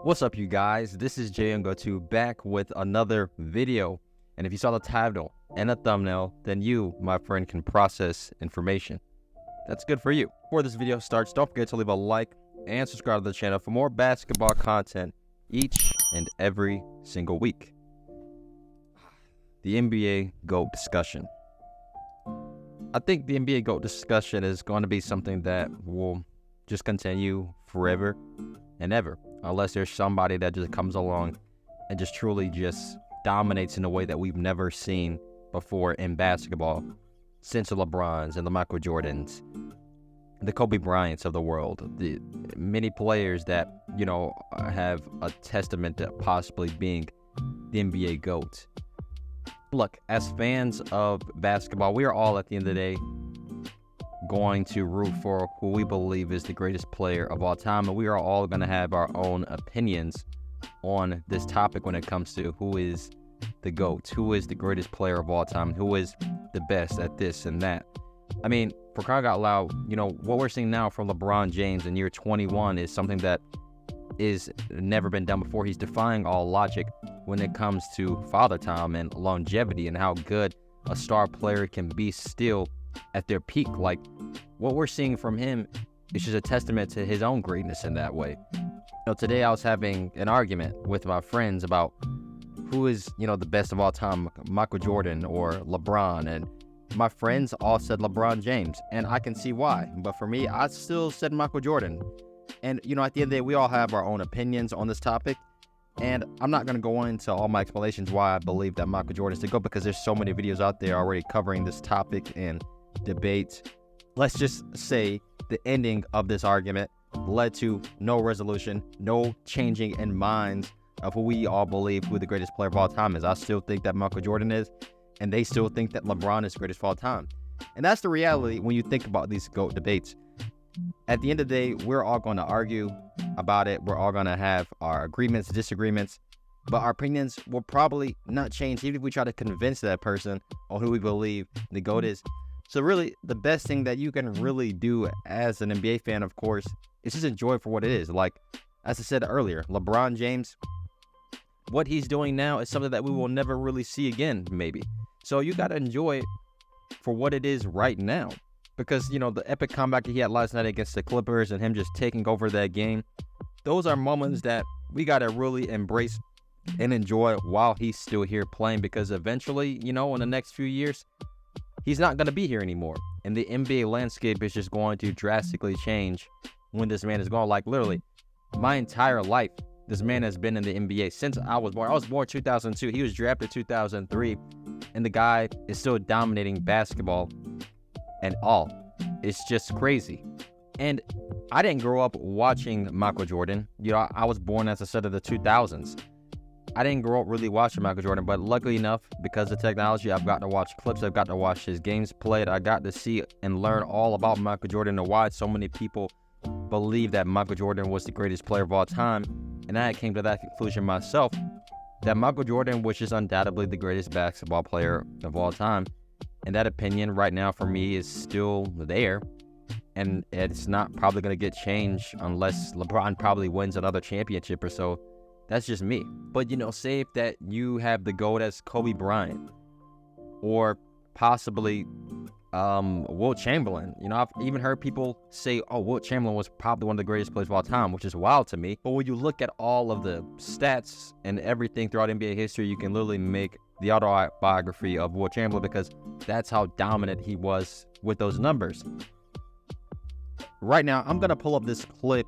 What's up, you guys? This is Jay Ungo2 back with another video. And if you saw the title and the thumbnail, then you, my friend, can process information. That's good for you. Before this video starts, don't forget to leave a like and subscribe to the channel for more basketball content each and every single week. The NBA GOAT discussion. I think the NBA GOAT discussion is going to be something that will just continue forever and ever, unless there's somebody that just comes along and just truly just dominates in a way that we've never seen before in basketball since the LeBrons and the Michael Jordans, the Kobe Bryants of the world, the many players that, have a testament to possibly being the NBA GOAT. Look, as fans of basketball, we are all at the end of the day going to root for who we believe is the greatest player of all time, and we are all going to have our own opinions on this topic when it comes to who is the GOAT, who is the greatest player of all time, who is the best at this and that. I mean, for crying out loud, what we're seeing now from LeBron James in year 21 is something that is never been done before. He's defying all logic when it comes to father time and longevity and how good a star player can be still at their peak. Like, what we're seeing from him is just a testament to his own greatness in that way. Today I was having an argument with my friends about who is, the best of all time, Michael Jordan or LeBron, and my friends all said LeBron James, and I can see why. But for me, I still said Michael Jordan. And, at the end of the day, we all have our own opinions on this topic. And I'm not going to go into all my explanations why I believe that Michael Jordan is the GOAT, because there's so many videos out there already covering this topic and debate. Let's just say the ending of this argument led to no resolution, no changing in minds of who we all believe who the greatest player of all time is. I still think that Michael Jordan is, and they still think that LeBron is the greatest of all time. And that's the reality when you think about these GOAT debates. At the end of the day, we're all going to argue about it. We're all going to have our agreements, disagreements, but our opinions will probably not change even if we try to convince that person on who we believe the GOAT is. So really, the best thing that you can really do as an NBA fan, of course, is just enjoy it for what it is. Like, as I said earlier, LeBron James, what he's doing now is something that we will never really see again, maybe. So you got to enjoy it for what it is right now. Because, the epic comeback he had last night against the Clippers and him just taking over that game, those are moments that we got to really embrace and enjoy while he's still here playing. Because eventually, in the next few years, he's not going to be here anymore. And the NBA landscape is just going to drastically change when this man is gone. Like, literally, my entire life, this man has been in the NBA since I was born. I was born 2002. He was drafted 2003. And the guy is still dominating basketball and all. It's just crazy. And I didn't grow up watching Michael Jordan. I was born, as I said, in the 2000s. I didn't grow up really watching Michael Jordan, but luckily enough, because of technology, I've gotten to watch clips, I've got to watch his games played, I got to see and learn all about Michael Jordan and why so many people believe that Michael Jordan was the greatest player of all time. And I came to that conclusion myself, that Michael Jordan was just undoubtedly the greatest basketball player of all time. And that opinion right now for me is still there. And it's not probably going to get changed unless LeBron probably wins another championship or so. That's just me. But, say if that you have the GOAT as Kobe Bryant or possibly Wilt Chamberlain. I've even heard people say, Wilt Chamberlain was probably one of the greatest players of all time, which is wild to me. But when you look at all of the stats and everything throughout NBA history, you can literally make the autobiography of Wilt Chamberlain, because that's how dominant he was with those numbers. Right now, I'm going to pull up this clip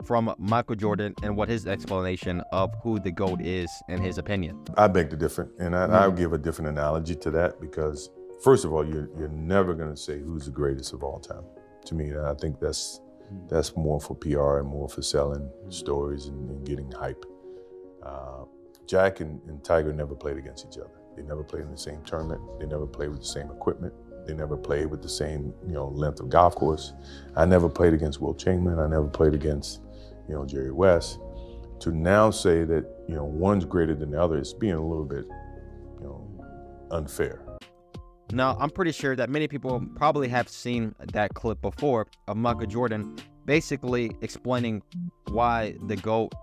from Michael Jordan and what his explanation of who the GOAT is in his opinion. I beg to differ, and I'll give a different analogy to that, because first of all, you're never going to say who's the greatest of all time. To me, I think that's more for PR and more for selling stories and getting hype. Jack and Tiger never played against each other. They never played in the same tournament. They never played with the same equipment. They never played with the same, length of golf course. I never played against Wilt Chamberlain. I never played against, Jerry West. To now say that, one's greater than the other is being a little bit, unfair. Now, I'm pretty sure that many people probably have seen that clip before of Michael Jordan basically explaining why the GOAT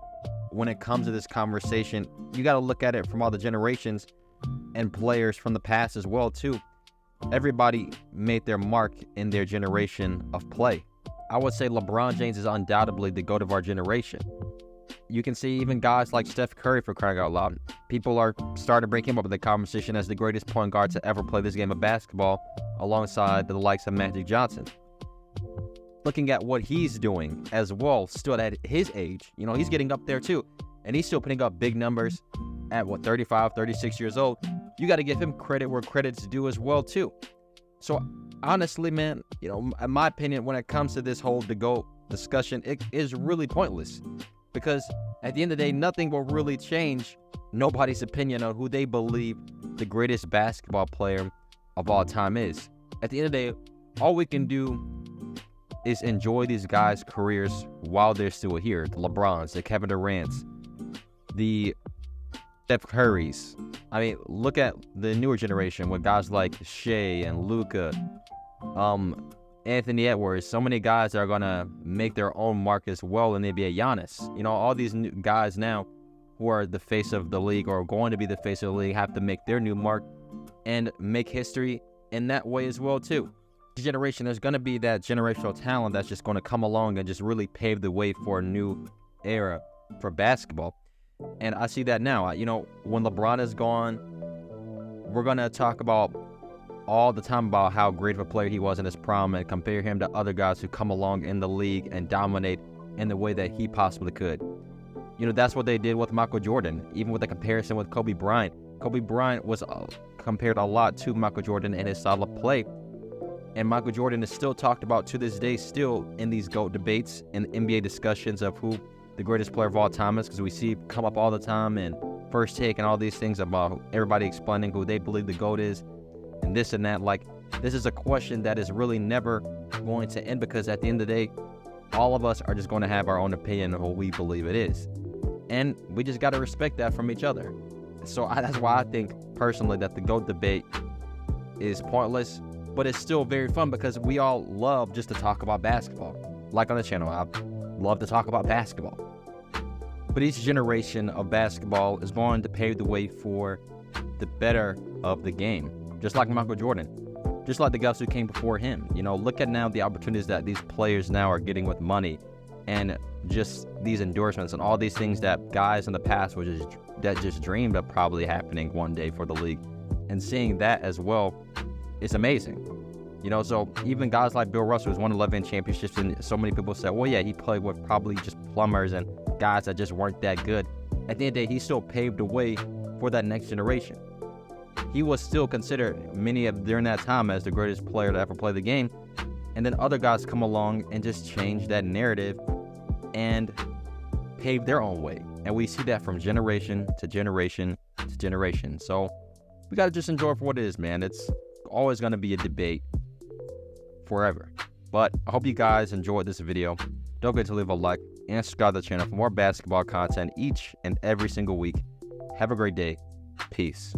when it comes to this conversation, you got to look at it from all the generations and players from the past as well, too. Everybody made their mark in their generation of play. I would say LeBron James is undoubtedly the GOAT of our generation. You can see even guys like Steph Curry, for crying out loud. People are starting to bring him up in the conversation as the greatest point guard to ever play this game of basketball, alongside the likes of Magic Johnson. Looking at what he's doing as well, still at his age, he's getting up there too. And he's still putting up big numbers at 35, 36 years old. You got to give him credit where credit's due as well too. So honestly, man, in my opinion, when it comes to this whole the GOAT discussion, it is really pointless. Because at the end of the day, nothing will really change nobody's opinion on who they believe the greatest basketball player of all time is. At the end of the day, all we can do is enjoy these guys' careers while they're still here. The LeBrons, the Kevin Durant's, the Steph Curry's. I mean, look at the newer generation with guys like Shea and Luka, Anthony Edwards. So many guys that are going to make their own mark as well in the NBA. Giannis. All these new guys now who are the face of the league or going to be the face of the league have to make their new mark and make history in that way as well, too. Generation, there's going to be that generational talent that's just going to come along and just really pave the way for a new era for basketball. And I see that now. When LeBron is gone, we're going to talk about all the time about how great of a player he was in his prime and compare him to other guys who come along in the league and dominate in the way that he possibly could. That's what they did with Michael Jordan, even with the comparison with Kobe Bryant. Kobe Bryant was compared a lot to Michael Jordan in his style of play. And Michael Jordan is still talked about to this day, still in these GOAT debates and NBA discussions of who the greatest player of all time is, because we see it come up all the time in First Take and all these things about everybody explaining who they believe the GOAT is and this and that. Like, this is a question that is really never going to end, because at the end of the day, all of us are just going to have our own opinion of who we believe it is. And we just got to respect that from each other. So that's why I think personally that the GOAT debate is pointless. But it's still very fun because we all love just to talk about basketball. Like on the channel, I love to talk about basketball. But each generation of basketball is going to pave the way for the better of the game. Just like Michael Jordan. Just like the guys who came before him. Look at now the opportunities that these players now are getting with money. And just these endorsements and all these things that guys in the past were just dreamed of probably happening one day for the league. And seeing that as well, it's amazing. So even guys like Bill Russell, who's won 11 championships, and so many people say, well, yeah, he played with probably just plumbers and guys that just weren't that good. At the end of the day, he still paved the way for that next generation. He was still considered, during that time, as the greatest player to ever play the game. And then other guys come along and just change that narrative and pave their own way. And we see that from generation to generation to generation. So we got to just enjoy it for what it is, man. It's always going to be a debate forever. But I hope you guys enjoyed this video. Don't forget to leave a like and subscribe to the channel for more basketball content each and every single week. Have a great day. Peace.